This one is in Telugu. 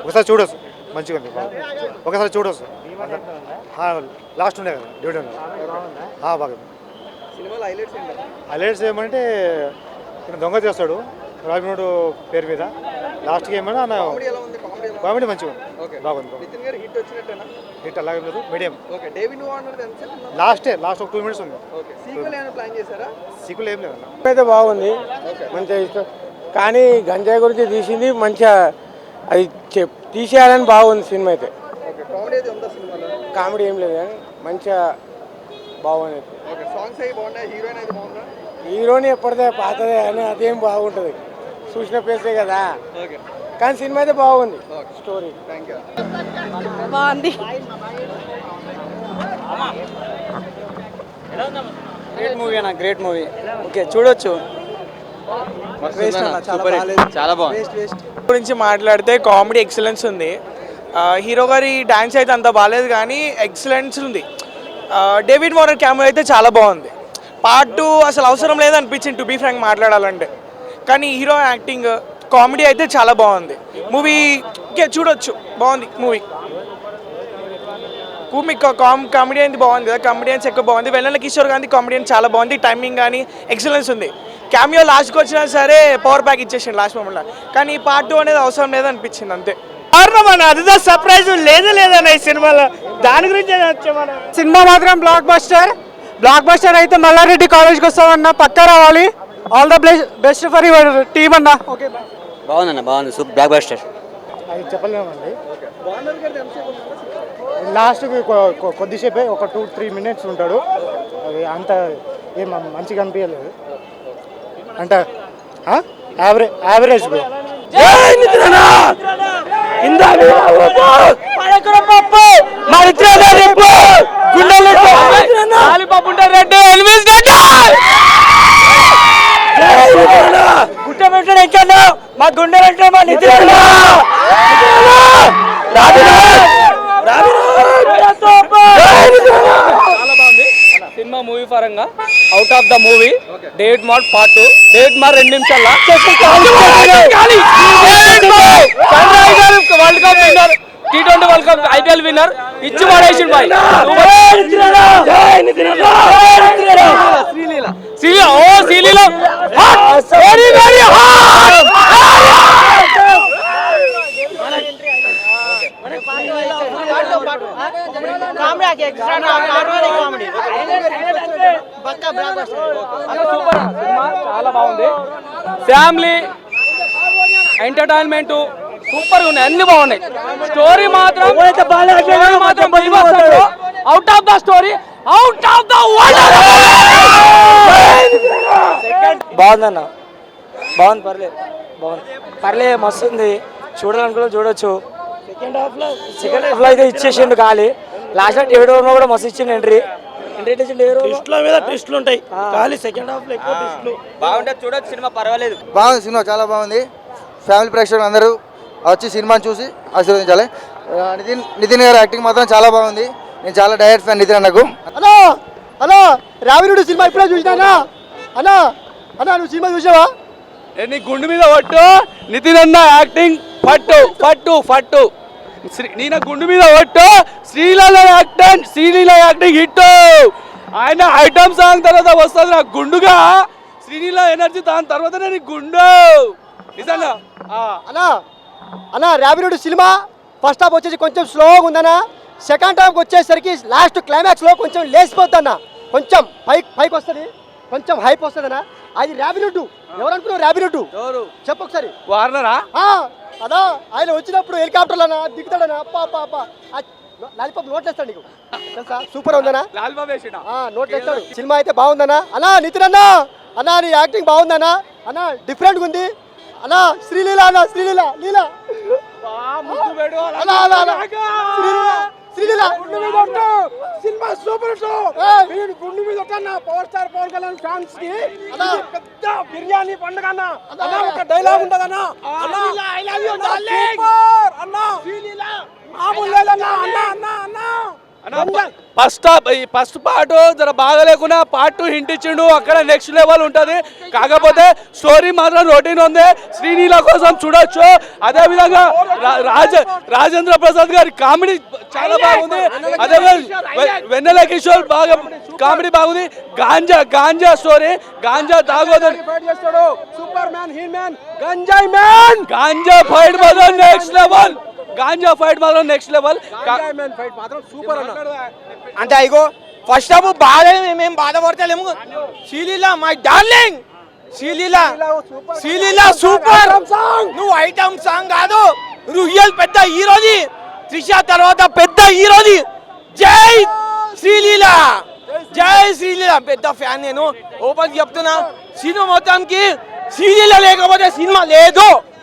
ఒకసారి చూడొచ్చు, మంచిగా ఉంది, ఒకసారి చూడొచ్చు. లాస్ట్ ఉండే కదా డ్యూటీ బాగా. హైలైట్స్ ఏమంటే దొంగ చేస్తాడు రాజమౌళి పేరు మీద, లాస్ట్కి ఏమన్నా కామెడీ మంచిగా ఉంది, బాగుంది. హిట్ అలాగే లేదు, మీడియం. లాస్ట్ ఒక 2 minutes ఉంది. సీక్వెల్ ఏం లేదు, అయితే బాగుంది, మంచిగా ఇష్టం. కానీ గంజాయి గురించి తీసింది మంచిగా, అది తీసేయాలని బాగుంది సినిమా అయితే. కామెడీ ఏం లేదు కానీ మంచిగా బాగుంది. హీరోని ఎప్పటిదే పాతదే అని అదేం బాగుంటుంది, చూసిన ప్లేసే కదా. కానీ సినిమా అయితే బాగుంది, స్టోరీ బాగుంది. గ్రేట్ మూవీ అన్న, గ్రేట్ మూవీ. ఓకే చూడొచ్చు, చాలా బాగుంది. గురించి మాట్లాడితే కామెడీ ఎక్సలెన్స్ ఉంది. హీరో గారి డాన్స్ అయితే అంత బాగాలేదు కానీ ఎక్సలెన్స్ ఉంది. డేవిడ్ వార్నర్ క్యామెరా అయితే చాలా బాగుంది. పార్ట్ 2 అసలు అవసరం లేదనిపించింది టు బీ ఫ్రాంక్ మాట్లాడాలంటే. కానీ హీరో యాక్టింగ్, కామెడీ అయితే చాలా బాగుంది. మూవీ చూడొచ్చు, బాగుంది మూవీ. కామెడీ అయితే బాగుంది కదా, కామెడియన్స్ ఎక్కువ బాగుంది. వెన్నెల కిషోర్ గాంధీ కామెడియన్ చాలా బాగుంది, టైమింగ్ కానీ ఎక్సలెన్స్ ఉంది. క్యామియో లాస్ట్కి వచ్చినా సరే పవర్ ప్యాక్ ఇచ్చేసింది లాస్ట్ మూమెంట్లో. కానీ ఈ పార్ట్ 2 అనేది అవసరం లేదనిపించింది అంతే. అదిదా సర్ప్రైజ్ లేదన్న ఈ సినిమాలో, దాని గురించి వచ్చామన్న. సినిమా మాత్రం బ్లాక్ బస్టర్ అయితే మల్లారెడ్డి కాలేజ్కి వస్తామన్నా, పక్కా రావాలి. All the best for your team అన్న. ఓకే బాగుందన్న, బాగుంది, సూపర్ బ్లాక్ బస్టర్. అది చెప్పలేమండి. లాస్ట్ కొద్దిసేపే ఒక 2-3 minutes ఉంటాడు, అది అంత ఏం మంచిగా అనిపించలేదు, అంటే యావరేజ్. మా గుండెలంటే మా నిద్ర. సినిమా మూవీ పరంగా out of the movie David Warner part 2. David Warner 2 నిమిషాల world cup winner, T20 world cup IPL winner ఇచ్చి పడేసిండు బాయ్. Sreeleela very very hot. చాలా బాగుంది, ఫ్యామిలీ ఎంటర్టైన్మెంట్ సూపర్ గా ఉన్నాయి, అన్ని బాగున్నాయి. స్టోరీ మాత్రం out of the story, out of the world. బాగుందన్న, బాగుంది, పర్లేదు మస్తు ఉంది, చూడాలనుకున్నా చూడొచ్చు. సెకండ్ హాఫ్ లో అయితే ఇచ్చేసిండు ఖాళీ. లాస్ట్ లో డేవిడ్ వార్నర్ కూడా మస్తు ఇచ్చిండు ఎంట్రీ మీద ట్విస్టులు ఉంటాయి, ఖాళీ సెకండ్ హాఫ్ లో ఎక్కువ ట్విస్టులు. బాగుంటుంది, చూడొచ్చు సినిమా, పర్వాలేదు. బాగుంది సినిమా, చాలా బాగుంది. ఫ్యామిలీ ప్రేక్షకులు అందరూ వచ్చి సినిమాని చూసి ఆశీర్వదించాలి. నితిన్ గారి యాక్టింగ్ మాత్రం చాలా బాగుంది. నేను చాలా డైరెక్ట్ ఫ్యాన్ నితిన్ అన్నకు. హలో రావినుడు సినిమా ఇప్పుడే చూసినా అన్నా, నువ్వు సినిమా చూసావా? నీ గుండు మీద పట్టు, నితిన్ అన్న యాక్టింగ్ పట్టు. నేను గుండు మీద పట్టు, శ్రీలీల యాక్టింగ్ హిట్. ఆయన ఐటమ్ సాంగ్ తర్వాత వస్తుంది నాకు గుండుగా, శ్రీలీల ఎనర్జీ దాని తర్వాతనే నీ గుండు నిజంగా. అన్నా రావినుడు సినిమా ఫస్ట్ హాఫ్ వచ్చేసి కొంచెం స్లోగా ఉందన్నా, సెకండ్ హాఫ్కి వచ్చేసరికి లాస్ట్ క్లైమాక్స్లో కొంచెం లేచిపోతుందన్న, కొంచెం పైకి వస్తుంది, కొంచెం హైప్ వస్తుందన్నా. అది రావినుడు. ఎవరనుకున్నావు రావినుడు? చెప్పు ఒకసారి. వార్నరా? అదా ఆయన వచ్చినప్పుడు హెలికాప్టర్లన్నా దిగుతాడనా, అప్ప లాలిపాప్ నోట్లేస్తాడు నీకు తెలుసా, సూపర్ ఉందనా, నోట్లేస్తాడు. సినిమా అయితే బాగుందన్నా. అన్నా నితిన్ అన్నా నీ యాక్టింగ్ బాగుందన్నా, డిఫరెంట్గా ఉంది అన్నా. శ్రీలీల సినిమా సూపర్ గుండు మీద power star Pawan Kalyan fans కి పెద్ద బిర్యానీ పండుగ అన్న. ఒక డైలాగ్ ఉంటదన్నా, మామూలు లేదన్నా, ఫస్ట్ పార్ట్ జర బాగా లేకున్నా పార్ట్ 2 హింట్ ఇచ్చిండు, అక్కడ నెక్స్ట్ లెవెల్ ఉంటుంది. కాకపోతే స్టోరీ మాత్రం రొటీన్ ఉంది, శ్రీలీల కోసం చూడొచ్చు. అదే విధంగా రాజేంద్ర ప్రసాద్ గారి కామెడీ చాలా బాగుంది. అదే వెన్నెల కిషోర్ బాగా కామెడీ బాగుంది. గాంజా స్టోరీ, గాంజా తాగోదని సూపర్ మ్యాన్, హీ మ్యాన్, గంజాయి మ్యాన్, గాంజా ఫైట్ మాత్రం నెక్స్ట్ లెవెల్. గాంజా ఫైట్ మాత్రం నెక్స్ట్ లెవెల్. ఫైట్ మాత్రం సూపర్ అన్న. అంటే ఇగో ఫస్ట్ హాఫ్ బాగా మేము బాధపడతలేము. Sreeleela my darling, Sreeleela super. నువ్వు ఐటమ్ సాంగ్ కాదు, నువ్వు రియల్ పెద్ద హీరోది. త్రిష తర్వాత పెద్ద హీరోది. జై శ్రీలీల, జై శ్రీలీల. పెద్ద ఫ్యాన్ నేను, ఓపెన్ చెప్తున్నా. సినిమా మొత్తానికి శ్రీలీల లేకపోతే సినిమా లేదు.